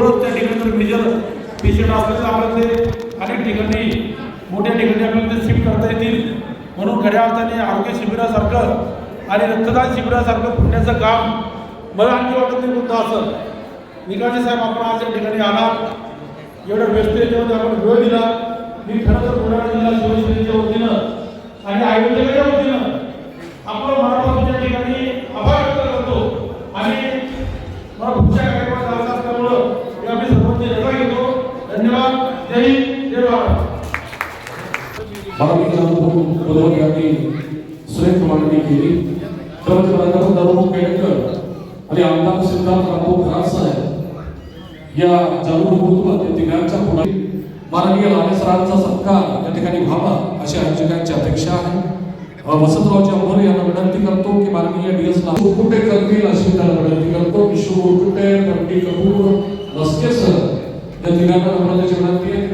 तेवढंच त्या ठिकाणी मेजर पेशंट असले तर आपल्याला ते अनेक ठिकाणी मोठ्या ठिकाणी आपल्याला ते शिफ्ट करता येतील. म्हणून खऱ्या अर्थाने आरोग्य शिबिरासारखं आणि रक्तदान शिबिरासारखं पुण्याचं काम मला आणखी वाटत नाही कोणतं असं. निकाळजे साहेब, आपण आज या ठिकाणी आलात, एवढ्या व्यस्ततेमध्ये आपण वेळ दिला. मी खरं तर बुलढाणा जिल्हा शिवसेनेच्या वतीनं आणि आयोजकाच्या वतीनं आपलं मनापासून त्या ठिकाणी आभार व्यक्त करतो. आणि मला पुढच्या कार्यक्रमात जायचं असल्यामुळं आम्ही सर्वांची रजा घेतो. धन्यवाद. जय हिंद, जय भारत. बरोबर यांनी सुरेख मांडणी केली. दरुमुख केळकर आणि आमदार सिद्धार्थ रामभाऊ खरात साहेब या जागृत तिघांच्या पुढे माननीय लाले सरांचा सत्कार या ठिकाणी व्हावा अशी आयोजकांची अपेक्षा आहे. वसंतरावजी अंभोरे यांना विनंती करतो की माननीय DS ला कुठे करतील अशी त्यांना विनंती करतो. विष्णू कुठे, कपूर, लस्के सर या तिघांना विनंती आहे.